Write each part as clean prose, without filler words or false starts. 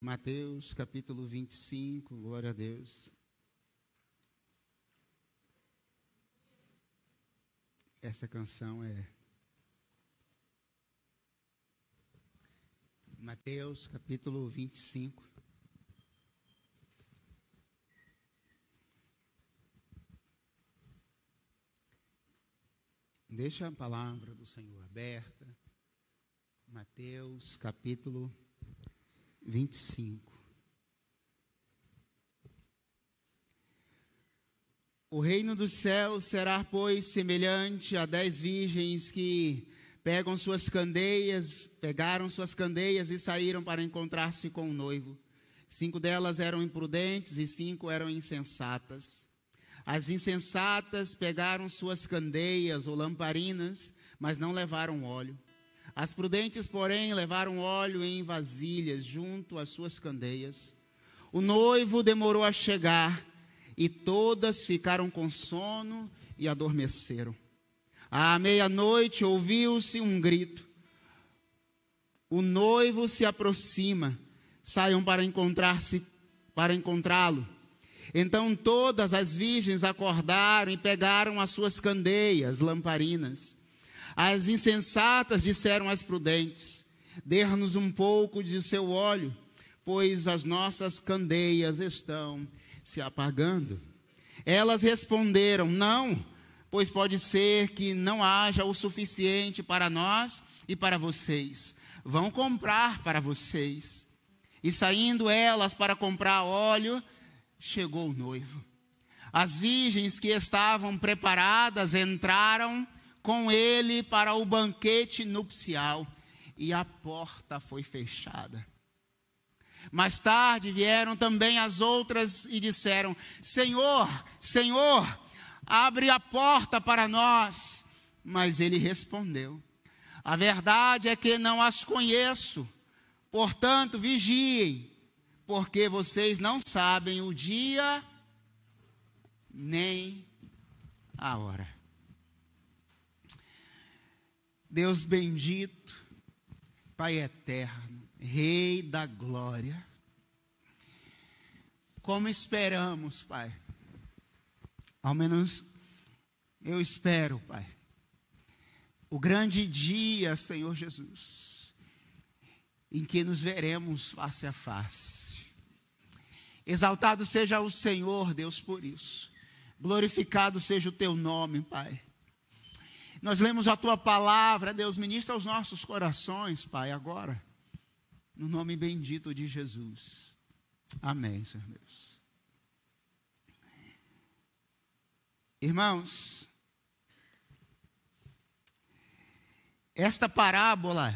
Mateus capítulo 25, glória a Deus. Essa canção é Mateus capítulo 25. Deixa a palavra do Senhor aberta. Mateus capítulo 25. O reino dos céus será, pois, semelhante a 10 virgens que pegaram suas candeias e saíram para encontrar-se com o noivo. 5 delas eram imprudentes e 5 eram insensatas. As insensatas pegaram suas candeias ou lamparinas, mas não levaram óleo. As prudentes, porém, levaram óleo em vasilhas junto às suas candeias. O noivo demorou a chegar e todas ficaram com sono e adormeceram. À meia-noite ouviu-se um grito: o noivo se aproxima, saiam para encontrá-lo. Então todas as virgens acordaram e pegaram as suas candeias, lamparinas. As insensatas disseram às prudentes: dê-nos um pouco de seu óleo, pois as nossas candeias estão se apagando. Elas responderam: não, pois pode ser que não haja o suficiente para nós e para vocês. Vão comprar para vocês. E saindo elas para comprar óleo, chegou o noivo. As virgens que estavam preparadas entraram com ele para o banquete nupcial, e a porta foi fechada. Mais tarde vieram também as outras e disseram: Senhor, Senhor, abre a porta para nós. Mas ele respondeu: a verdade é que não as conheço, portanto vigiem, porque vocês não sabem o dia nem a hora. Deus bendito, Pai eterno, Rei da glória, como esperamos, Pai, ao menos eu espero, Pai, o grande dia, Senhor Jesus, em que nos veremos face a face. Exaltado seja o Senhor, Deus, por isso. Glorificado seja o teu nome, Pai. Nós lemos a tua palavra, Deus, ministra aos nossos corações, Pai, agora, no nome bendito de Jesus. Amém, Senhor Deus. Irmãos, esta parábola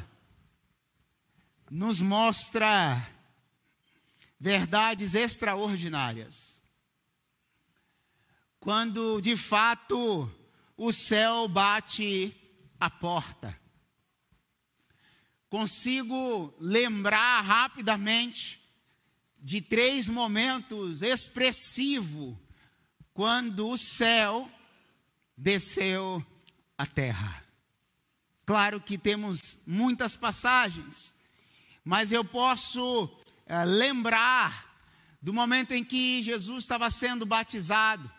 nos mostra verdades extraordinárias. Quando, de fato, o céu bate a porta. Consigo lembrar rapidamente de 3 momentos expressivos quando o céu desceu à terra. Claro que temos muitas passagens, mas eu posso lembrar do momento em que Jesus estava sendo batizado.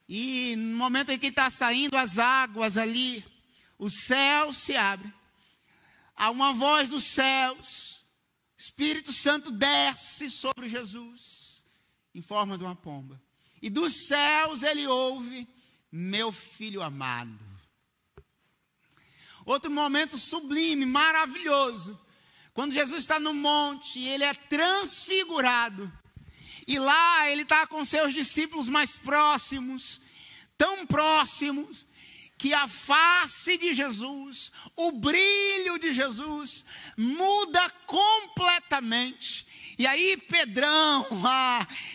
E no momento em que está saindo as águas ali, o céu se abre. Há uma voz dos céus. O Espírito Santo desce sobre Jesus em forma de uma pomba. E dos céus ele ouve: meu filho amado. Outro momento sublime, maravilhoso. Quando Jesus está no monte, ele é transfigurado. E lá ele está com seus discípulos mais próximos, tão próximos, que a face de Jesus, o brilho de Jesus, muda completamente. E aí Pedrão,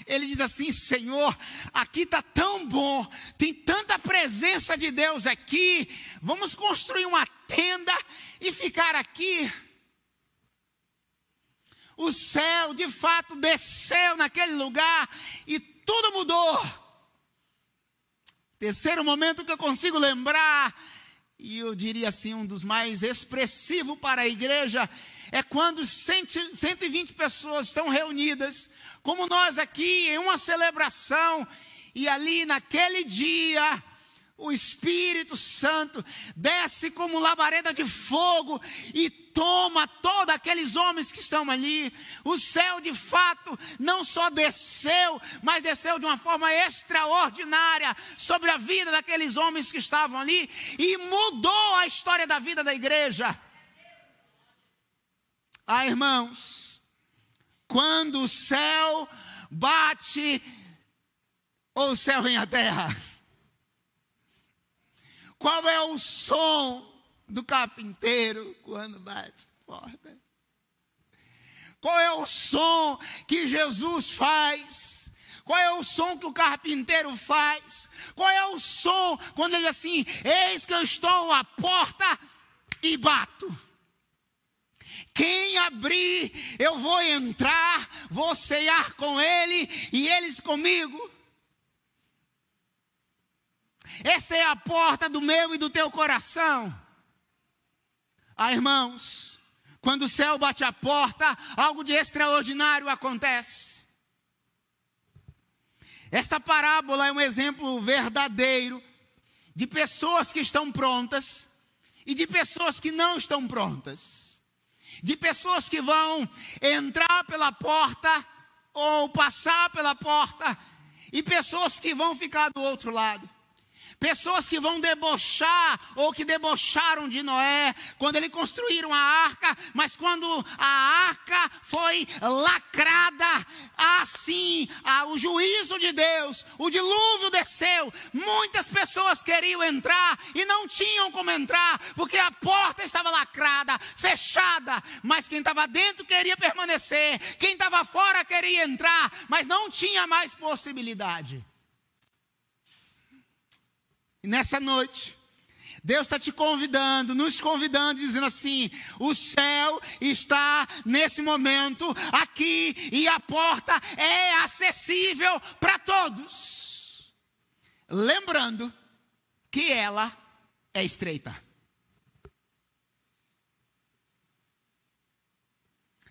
ele diz assim: Senhor, aqui está tão bom, tem tanta presença de Deus aqui, vamos construir uma tenda e ficar aqui. O céu, de fato, desceu naquele lugar e tudo mudou. Terceiro momento que eu consigo lembrar, e eu diria assim, um dos mais expressivos para a igreja, é quando 120 pessoas estão reunidas, como nós aqui, em uma celebração, e ali naquele dia, o Espírito Santo desce como labareda de fogo e toma todos aqueles homens que estão ali. O céu de fato não só desceu, mas desceu de uma forma extraordinária sobre a vida daqueles homens que estavam ali e mudou a história da vida da igreja. Ah, irmãos, quando o céu bate, ou o céu vem à terra? Qual é o som do carpinteiro quando bate a porta? Qual é o som que Jesus faz? Qual é o som que o carpinteiro faz? Qual é o som quando ele diz assim: eis que eu estou à porta e bato. Quem abrir, eu vou entrar, vou cear com ele e eles comigo. Esta é a porta do meu e do teu coração. Ah, irmãos, quando o céu bate a porta, algo de extraordinário acontece. Esta parábola é um exemplo verdadeiro de pessoas que estão prontas e de pessoas que não estão prontas. De pessoas que vão entrar pela porta ou passar pela porta e pessoas que vão ficar do outro lado. Pessoas que vão debochar, ou que debocharam de Noé, quando eles construíram a arca, mas quando a arca foi lacrada, assim, o juízo de Deus, o dilúvio desceu, muitas pessoas queriam entrar e não tinham como entrar, porque a porta estava lacrada, fechada, mas quem estava dentro queria permanecer, quem estava fora queria entrar, mas não tinha mais possibilidade. E nessa noite, Deus está te convidando, nos convidando, dizendo assim: o céu está nesse momento aqui e a porta é acessível para todos. Lembrando que ela é estreita.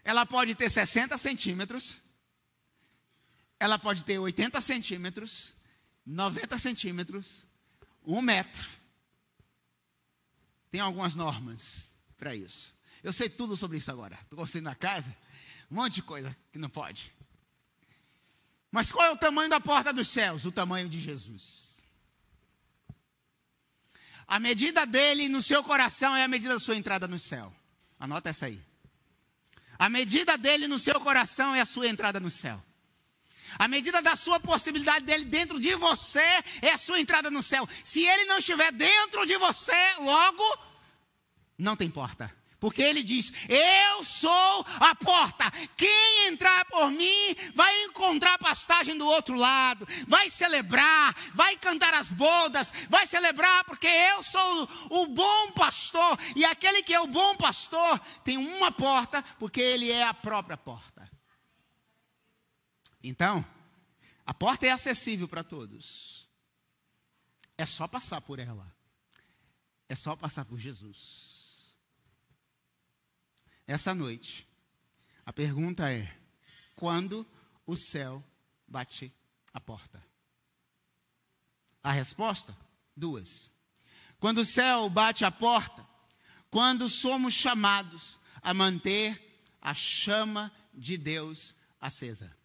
Ela pode ter 60 centímetros, ela pode ter 80 centímetros, 90 centímetros, 1 metro. Tem algumas normas para isso. Eu sei tudo sobre isso agora. Estou construindo na casa, um monte de coisa que não pode. Mas qual é o tamanho da porta dos céus? O tamanho de Jesus. A medida dele no seu coração é a medida da sua entrada no céu. Anota essa aí. A medida dele no seu coração é a sua entrada no céu. A medida da sua possibilidade dele dentro de você é a sua entrada no céu. Se ele não estiver dentro de você, logo, não tem porta. Porque ele diz: eu sou a porta. Quem entrar por mim vai encontrar pastagem do outro lado. Vai celebrar, vai cantar as bodas, vai celebrar porque eu sou o bom pastor. E aquele que é o bom pastor tem uma porta, porque ele é a própria porta. Então, a porta é acessível para todos. É só passar por ela. É só passar por Jesus. Essa noite, a pergunta é: quando o céu bate a porta? A resposta? 2. Quando o céu bate a porta, quando somos chamados a manter a chama de Deus acesa.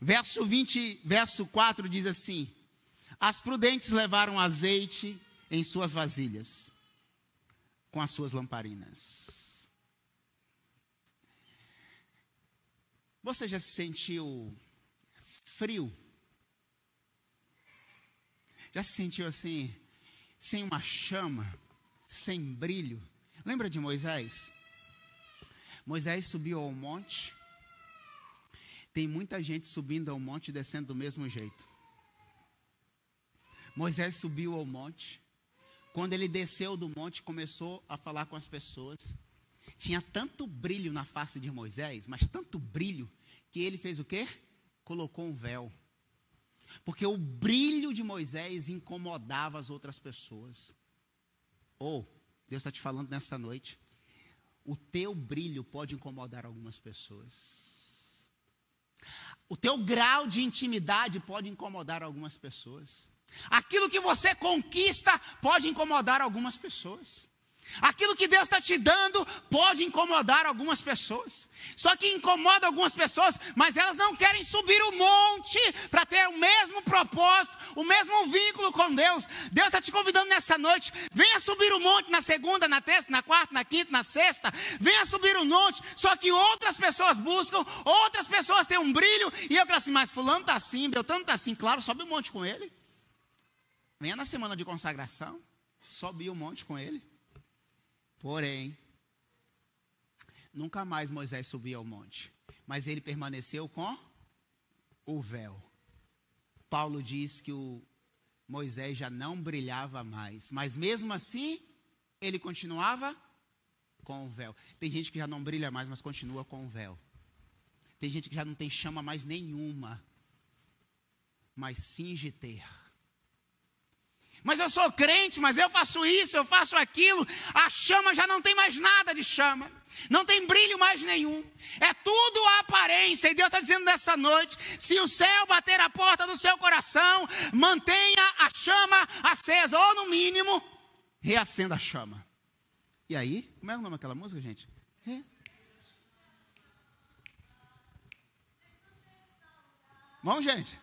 Verso 4 diz assim: as prudentes levaram azeite em suas vasilhas, com as suas lamparinas. Você já se sentiu frio? Já se sentiu assim, sem uma chama, sem brilho? Lembra de Moisés? Moisés subiu ao monte. Tem muita gente subindo ao monte e descendo do mesmo jeito. Moisés subiu ao monte. Quando ele desceu do monte, começou a falar com as pessoas. Tinha tanto brilho na face de Moisés, mas tanto brilho, que ele fez o quê? Colocou um véu. Porque o brilho de Moisés incomodava as outras pessoas. Deus está te falando nessa noite. o teu brilho pode incomodar algumas pessoas. O teu grau de intimidade pode incomodar algumas pessoas. Aquilo que você conquista pode incomodar algumas pessoas. Aquilo que Deus está te dando pode incomodar algumas pessoas. Só que incomoda algumas pessoas, mas elas não querem subir o monte para ter o mesmo propósito, o mesmo vínculo com Deus. Deus está te convidando nessa noite. Venha subir o monte na segunda, na terça, na quarta, na quinta, na sexta. Venha subir o monte. Só que outras pessoas buscam, outras pessoas têm um brilho. E eu falo assim, mas fulano está assim, Beltrano está assim. Claro, sobe o monte com ele. Venha na semana de consagração, sobe o monte com ele. Porém, nunca mais Moisés subiu ao monte, mas ele permaneceu com o véu. Paulo diz que o Moisés já não brilhava mais, mas mesmo assim, ele continuava com o véu. Tem gente que já não brilha mais, mas continua com o véu. Tem gente que já não tem chama mais nenhuma, mas finge ter. Mas eu sou crente, mas eu faço isso, eu faço aquilo. A chama já não tem mais nada de chama. Não tem brilho mais nenhum. É tudo a aparência. E Deus está dizendo nessa noite, se o céu bater a porta do seu coração, mantenha a chama acesa. Ou no mínimo, reacenda a chama. E aí, como é o nome daquela música, gente? Bom, gente.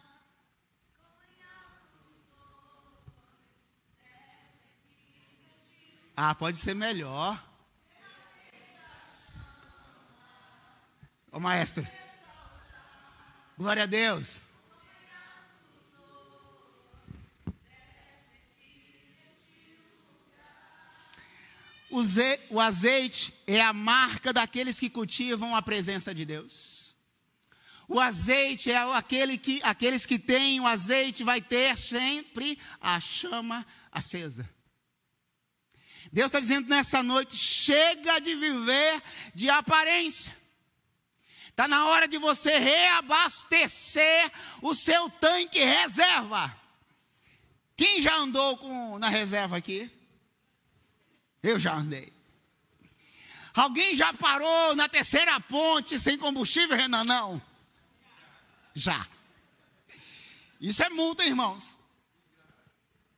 Ah, pode ser melhor. Ô maestro. Glória a Deus. O azeite é a marca daqueles que cultivam a presença de Deus. O azeite é aqueles que têm o azeite vai ter sempre a chama acesa. Deus está dizendo nessa noite, chega de viver de aparência. Está na hora de você reabastecer o seu tanque reserva. Quem já andou na reserva aqui? Eu já andei. Alguém já parou na terceira ponte sem combustível, Renan? Não. Já. Isso é multa, irmãos.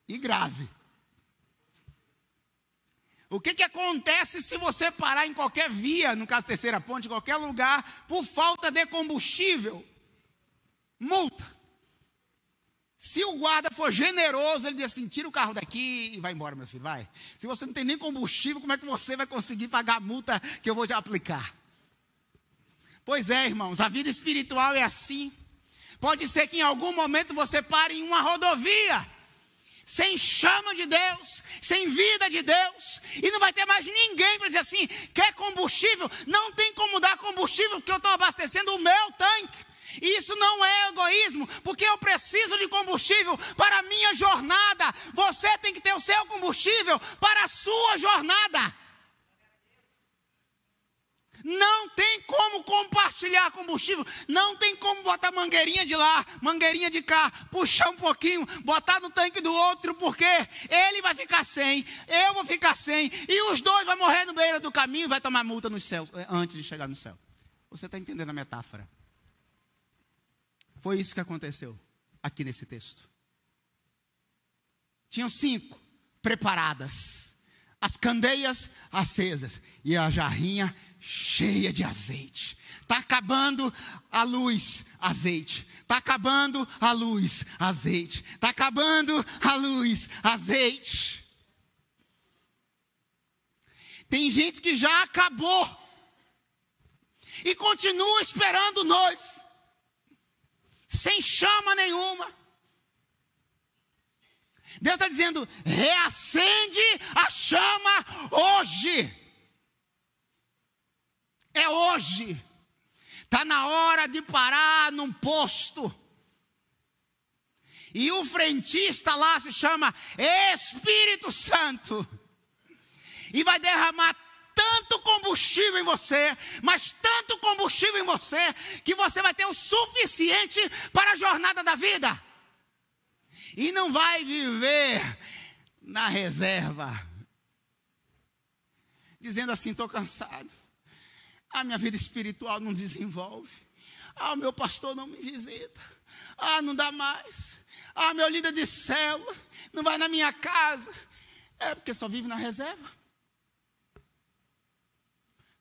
E grave. O que acontece se você parar em qualquer via, no caso terceira ponte, em qualquer lugar, por falta de combustível? Multa. Se o guarda for generoso, ele diz assim, tira o carro daqui e vai embora, meu filho, vai. Se você não tem nem combustível, como é que você vai conseguir pagar a multa que eu vou te aplicar? Pois é, irmãos, a vida espiritual é assim. Pode ser que em algum momento você pare em uma rodovia, sem chama de Deus, sem vida de Deus, e não vai ter mais ninguém para dizer assim, quer combustível? Não tem como dar combustível, porque eu estou abastecendo o meu tanque. E isso não é egoísmo, porque eu preciso de combustível para a minha jornada. Você tem que ter o seu combustível para a sua jornada. Não tem como compartilhar combustível, não tem como botar mangueirinha de lá, mangueirinha de cá, puxar um pouquinho, botar no tanque do outro, porque ele vai ficar sem, eu vou ficar sem, e os dois vão morrer no beira do caminho e vai tomar multa no céu, antes de chegar no céu. Você está entendendo a metáfora? Foi isso que aconteceu aqui nesse texto. Tinham 5 preparadas, as candeias acesas e a jarrinha cheia de azeite. Está acabando a luz, azeite. Está acabando a luz, azeite. Está acabando a luz, azeite. Tem gente que já acabou e continua esperando o noivo, sem chama nenhuma. Deus está dizendo, reacende a chama hoje. É hoje. Está na hora de parar num posto. E o frentista lá se chama Espírito Santo. E vai derramar tanto combustível em você, mas tanto combustível em você, que você vai ter o suficiente para a jornada da vida. E não vai viver na reserva. dizendo assim: estou cansado. A minha vida espiritual não desenvolve. O meu pastor não me visita. Não dá mais. Meu líder de célula não vai na minha casa. É porque só vive na reserva.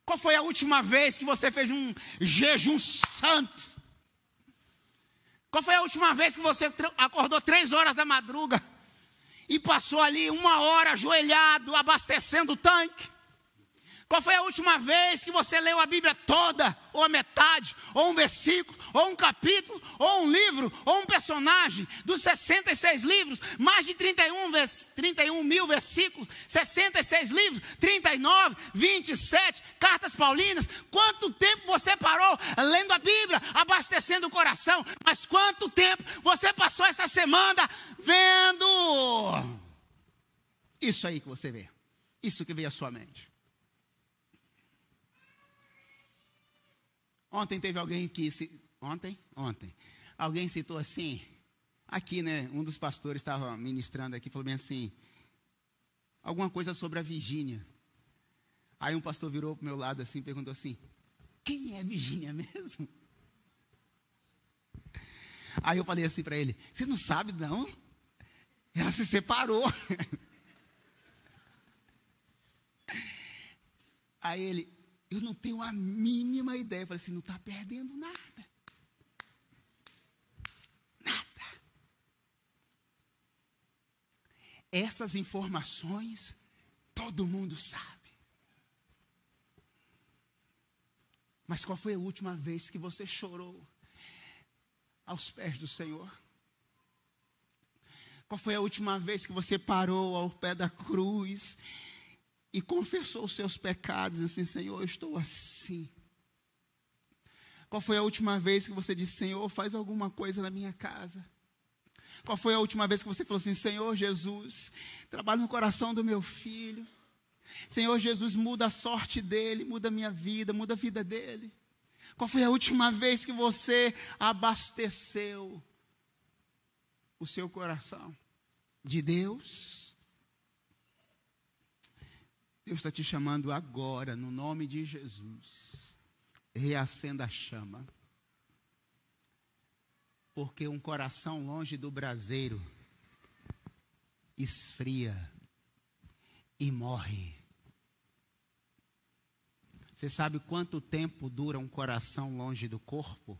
Qual foi a última vez que você fez um jejum santo? Qual foi a última vez que você acordou 3 horas da madruga e passou ali 1 hora ajoelhado, abastecendo o tanque? Qual foi a última vez que você leu a Bíblia toda, ou a metade, ou um versículo, ou um capítulo, ou um livro, ou um personagem? Dos 66 livros, mais de 31 mil versículos, 66 livros, 39, 27, cartas paulinas. Quanto tempo você parou lendo a Bíblia, abastecendo o coração? Mas quanto tempo você passou essa semana vendo? Isso aí que você vê, isso que veio à sua mente. Ontem teve alguém que... Ontem? Alguém citou assim, aqui, né? Um dos pastores estava ministrando aqui, falou bem assim, alguma coisa sobre a Virgínia. Aí um pastor virou para o meu lado assim, perguntou assim: quem é Virgínia mesmo? Aí eu falei assim para ele: você não sabe não? Ela se separou. Aí ele: eu não tenho a mínima ideia. Eu falei assim: não está perdendo nada. Nada. Essas informações todo mundo sabe. Mas qual foi a última vez que você chorou aos pés do Senhor? Qual foi a última vez que você parou ao pé da cruz e confessou os seus pecados, assim: Senhor, eu estou assim? Qual foi a última vez que você disse: Senhor, faz alguma coisa na minha casa? Qual foi a última vez que você falou assim: Senhor Jesus, trabalha no coração do meu filho. Senhor Jesus, muda a sorte dele, muda a minha vida, muda a vida dele. Qual foi a última vez que você abasteceu o seu coração de Deus? Deus está te chamando agora, no nome de Jesus. Reacenda a chama. Porque um coração longe do braseiro esfria e morre. Você sabe quanto tempo dura um coração longe do corpo?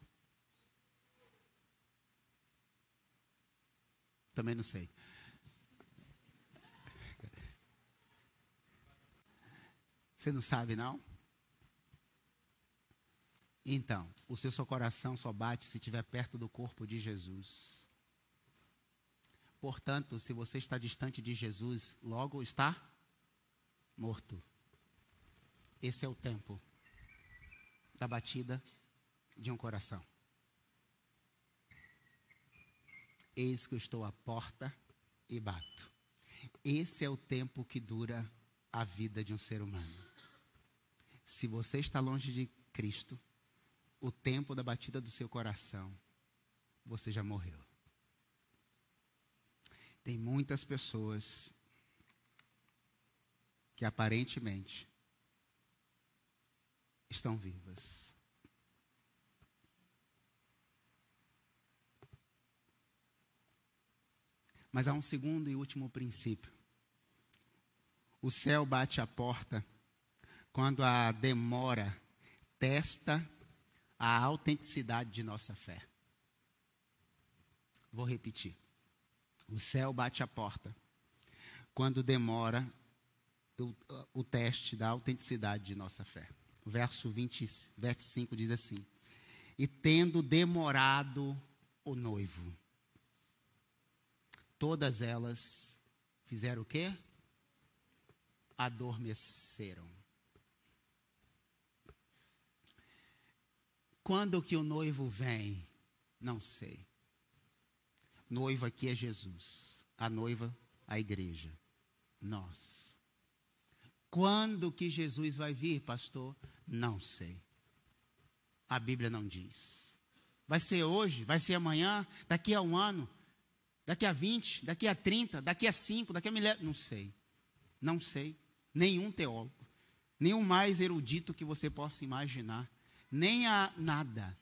Também não sei. Você não sabe, não? Então, o seu coração só bate se estiver perto do corpo de Jesus. Portanto, se você está distante de Jesus, logo está morto. Esse é o tempo da batida de um coração. Eis que eu estou à porta e bato. Esse é o tempo que dura a vida de um ser humano. Se você está longe de Cristo, o tempo da batida do seu coração, você já morreu. Tem muitas pessoas que aparentemente estão vivas. Mas há um segundo e último princípio. O céu bate a porta quando a demora testa a autenticidade de nossa fé. Vou repetir. O céu bate a porta quando demora o teste da autenticidade de nossa fé. O verso 25 diz assim: e tendo demorado o noivo, todas elas fizeram o quê? Adormeceram. Quando que o noivo vem? Não sei. Noivo aqui é Jesus. A noiva, a igreja. Nós. Quando que Jesus vai vir, pastor? Não sei. A Bíblia não diz. Vai ser hoje? Vai ser amanhã? Daqui a um ano? Daqui a 20? Daqui a 30? Daqui a 5? Daqui a milênio? Não sei. Não sei. Nenhum teólogo. nem o mais erudito que você possa imaginar, nem a nada,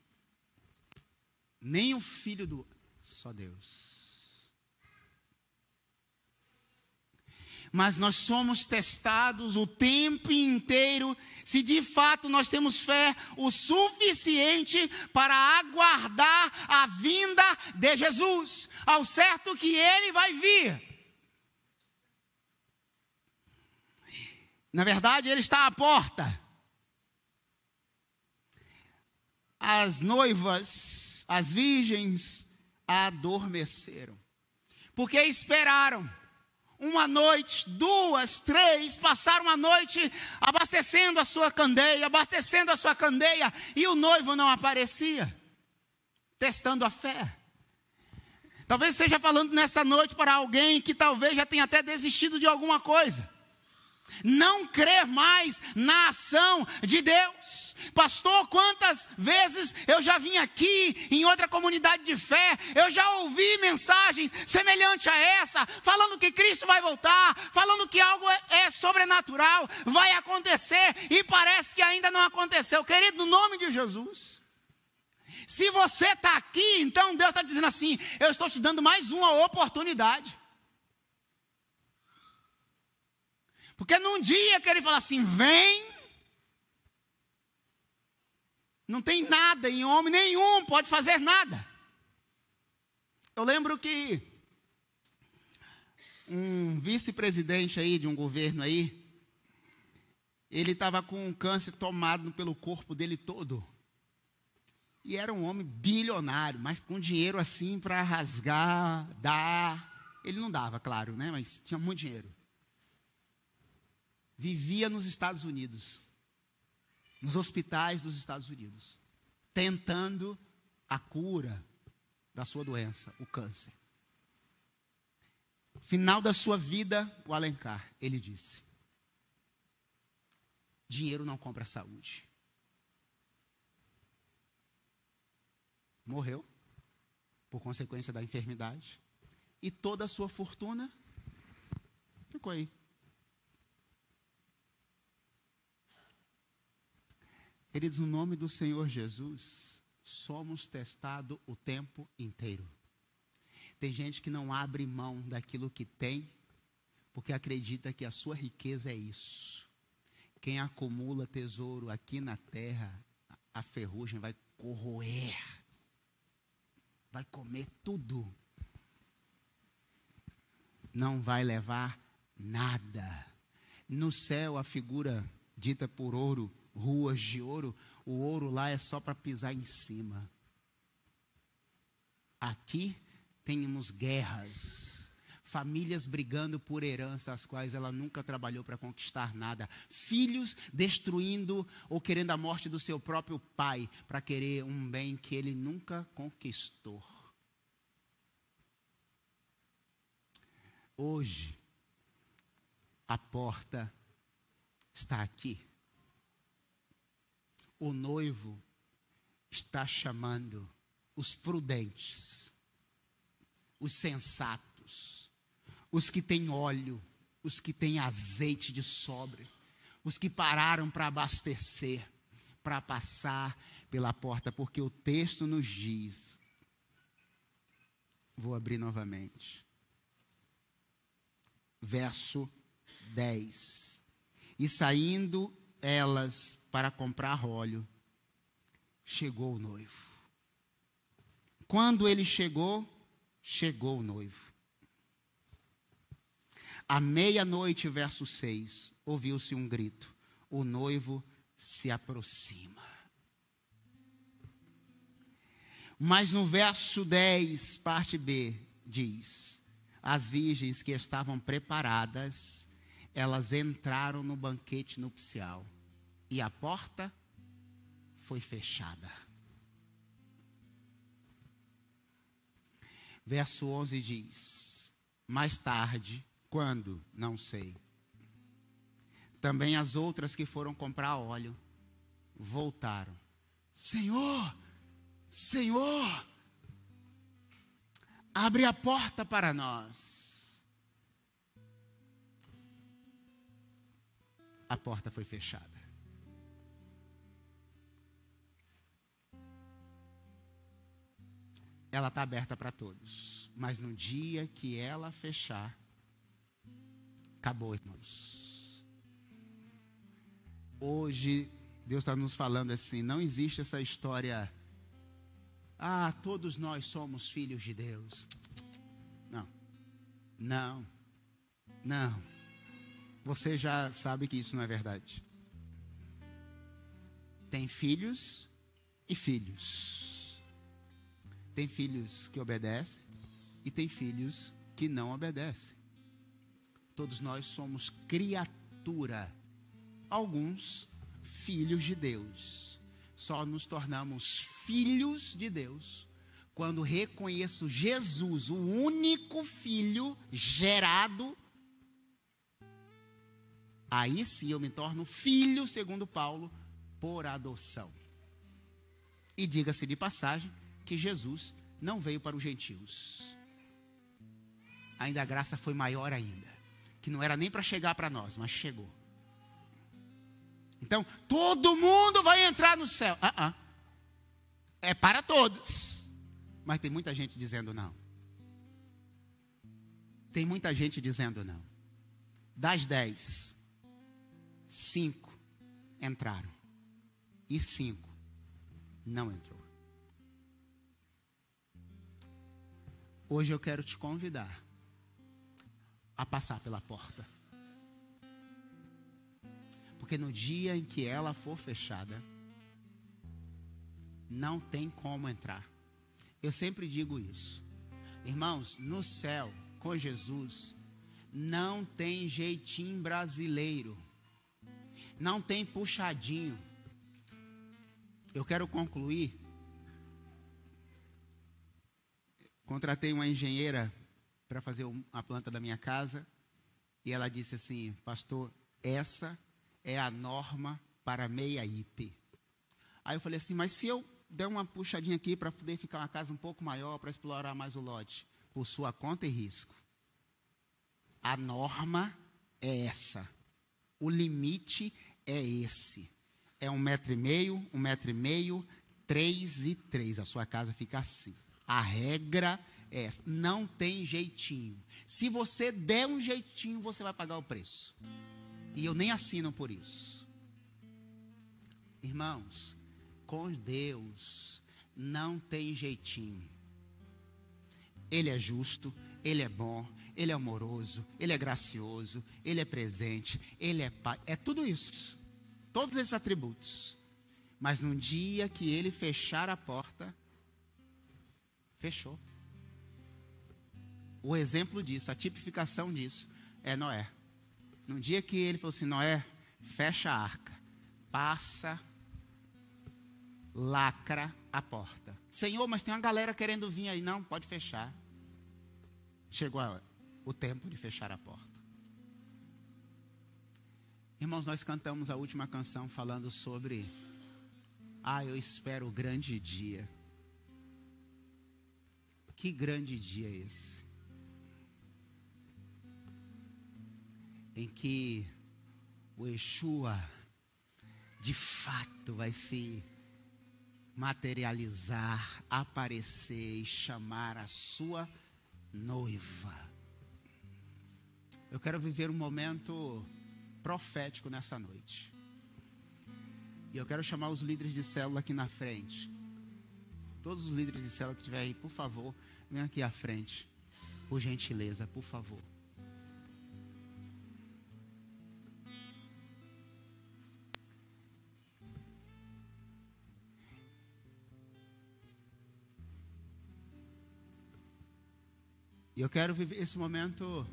nem o filho do... Só Deus. Mas nós somos testados o tempo inteiro, se de fato nós temos fé o suficiente para aguardar a vinda de Jesus, ao certo que Ele vai vir. Na verdade, Ele está à porta. As noivas, as virgens, adormeceram, porque esperaram. Uma noite, 2, 3, passaram a noite abastecendo a sua candeia, e o noivo não aparecia, testando a fé. Talvez esteja falando nessa noite para alguém que talvez já tenha até desistido de alguma coisa. Não crer mais na ação de Deus. Pastor, quantas vezes eu já vim aqui em outra comunidade de fé, eu já ouvi mensagens semelhantes a essa, falando que Cristo vai voltar, falando que algo é sobrenatural, vai acontecer, e parece que ainda não aconteceu. Querido, no nome de Jesus, se você está aqui, então Deus está dizendo assim: eu estou te dando mais uma oportunidade. Porque num dia que Ele fala assim, vem, não tem nada, em homem nenhum pode fazer nada. Eu lembro que um vice-presidente aí de um governo aí, ele estava com um câncer tomado pelo corpo dele todo. E era um homem bilionário, mas com dinheiro assim para rasgar, dar. Ele não dava, claro, né? Mas tinha muito dinheiro. Vivia nos Estados Unidos, nos hospitais dos Estados Unidos, tentando a cura da sua doença, o câncer. Final da sua vida, o Alencar, ele disse: dinheiro não compra saúde. Morreu, por consequência da enfermidade, e toda a sua fortuna ficou aí. Queridos, no nome do Senhor Jesus, somos testados o tempo inteiro. Tem gente que não abre mão daquilo que tem, porque acredita que a sua riqueza é isso. Quem acumula tesouro aqui na terra, a ferrugem vai corroer, vai comer tudo. Não vai levar nada. No céu, a figura dita por ouro, ruas de ouro, o ouro lá é só para pisar em cima. Aqui temos guerras, famílias brigando por herança, as quais ela nunca trabalhou para conquistar nada, filhos destruindo ou querendo a morte do seu próprio pai para querer um bem que ele nunca conquistou. Hoje, a porta está aqui. O noivo está chamando os prudentes, os sensatos, os que têm óleo, os que têm azeite de sobra, os que pararam para abastecer, para passar pela porta, porque o texto nos diz, vou abrir novamente, verso 10, e saindo elas para comprar óleo, chegou o noivo. Quando ele chegou, chegou o noivo. À meia-noite, verso 6, ouviu-se um grito: o noivo se aproxima. Mas no verso 10, parte B, diz: as virgens que estavam preparadas, elas entraram no banquete nupcial e a porta foi fechada. Verso 11 diz: mais tarde, quando? Não sei. Também as outras que foram comprar óleo voltaram: Senhor, Senhor, abre a porta para nós. a porta foi fechada. Ela está aberta para todos, mas no dia que ela fechar, acabou, irmãos. Hoje, Deus está nos falando assim, não existe essa história, todos nós somos filhos de Deus. Não. Você já sabe que isso não é verdade. Tem filhos e filhos. Tem filhos que obedecem e tem filhos que não obedecem. Todos nós somos criatura. Alguns filhos de Deus. Só nos tornamos filhos de Deus quando reconheço Jesus, o único filho gerado. Aí sim eu me torno filho, segundo Paulo, por adoção. E diga-se de passagem que Jesus não veio para os gentios. Ainda a graça foi maior ainda. Que não era nem para chegar para nós, mas chegou. Então, todo mundo vai entrar no céu. É para todos. Mas tem muita gente dizendo não. Tem muita gente dizendo não. Das 10, 5 entraram. E 5 não entrou. Hoje eu quero te convidar a passar pela porta. Porque no dia em que ela for fechada, não tem como entrar. Eu sempre digo isso. Irmãos, no céu, com Jesus, não tem jeitinho brasileiro. Não tem puxadinho. Eu quero concluir. Contratei uma engenheira para fazer a planta da minha casa. E ela disse assim, pastor, essa é a norma para meia IP. Aí eu falei assim, mas se eu der uma puxadinha aqui para poder ficar uma casa um pouco maior, para explorar mais o lote, por sua conta e risco. A norma é essa. O limite é esse. É 1,5 m, 3 e 3. A sua casa fica assim. A regra é essa. Não tem jeitinho. Se você der um jeitinho, você vai pagar o preço. E eu nem assino por isso. Irmãos, com Deus não tem jeitinho. Ele é justo, Ele é bom, Ele é amoroso, Ele é gracioso, Ele é presente, Ele é pai. É tudo isso. Todos esses atributos. Mas no dia que Ele fechar a porta, fechou. O exemplo disso, a tipificação disso é Noé. No dia que ele falou assim, Noé, fecha a arca, passa, lacra a porta. Senhor, mas tem uma galera querendo vir aí. Não, pode fechar. Chegou o tempo de fechar a porta. Irmãos, nós cantamos a última canção falando sobre eu espero o grande dia. Que grande dia é esse? Em que o Yeshua de fato vai se materializar, aparecer e chamar a sua noiva. Eu quero viver um momento profético nessa noite. E eu quero chamar os líderes de célula aqui na frente. Todos os líderes de célula que estiver aí, por favor, venham aqui à frente. Por gentileza, por favor. E eu quero viver esse momento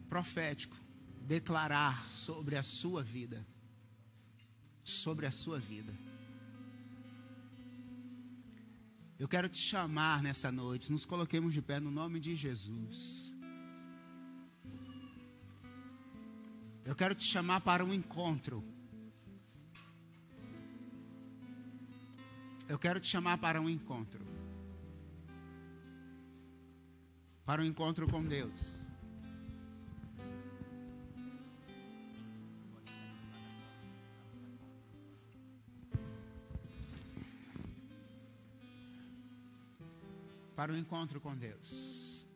profético, declarar sobre a sua vida. Sobre a sua vida. Eu quero te chamar nessa noite, nos coloquemos de pé no nome de Jesus. Eu quero te chamar para um encontro. Eu quero te chamar para um encontro. Para um encontro com Deus. para o encontro com Deus.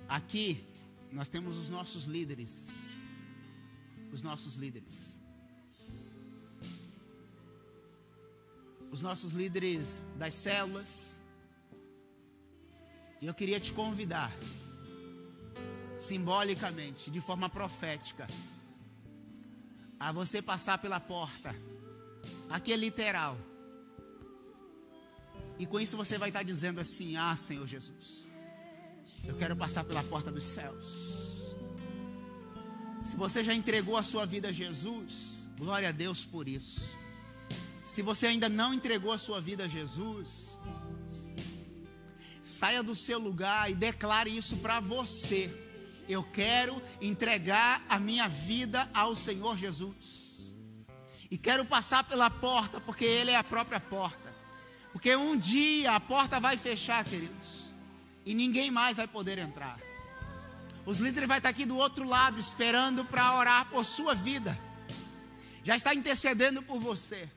Aqui nós temos os nossos líderes. Os nossos líderes. Os nossos líderes das células. E eu queria te convidar, simbolicamente, de forma profética, a você passar pela porta. Aqui é literal. E com isso você vai estar dizendo assim: ah, Senhor Jesus, eu quero passar pela porta dos céus. Se você já entregou a sua vida a Jesus, glória a Deus por isso. Se você ainda não entregou a sua vida a Jesus, saia do seu lugar e declare isso para você: eu quero entregar a minha vida ao Senhor Jesus. E quero passar pela porta, porque Ele é a própria porta. Porque um dia a porta vai fechar, queridos, e ninguém mais vai poder entrar. Os líderes vão estar aqui do outro lado, esperando para orar por sua vida. Já está intercedendo por você.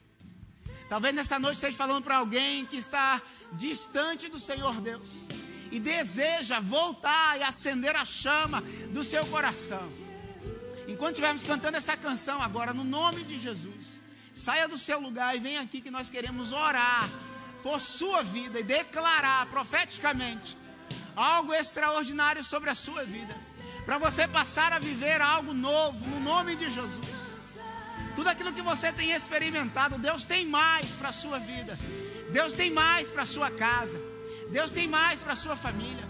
Talvez nessa noite esteja falando para alguém que está distante do Senhor Deus e deseja voltar e acender a chama do seu coração. Enquanto estivermos cantando essa canção agora, no nome de Jesus, saia do seu lugar e venha aqui, que nós queremos orar por sua vida e declarar profeticamente algo extraordinário sobre a sua vida, para você passar a viver algo novo no nome de Jesus. Tudo aquilo que você tem experimentado, Deus tem mais para a sua vida. Deus tem mais para a sua casa. Deus tem mais para a sua família.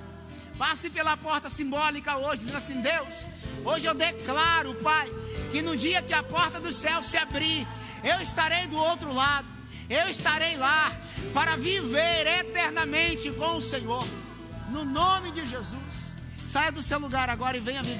Passe pela porta simbólica hoje, dizendo assim: Deus, hoje eu declaro, Pai, que no dia que a porta do céu se abrir, eu estarei do outro lado. Eu estarei lá para viver eternamente com o Senhor. No nome de Jesus. Saia do seu lugar agora e venha viver.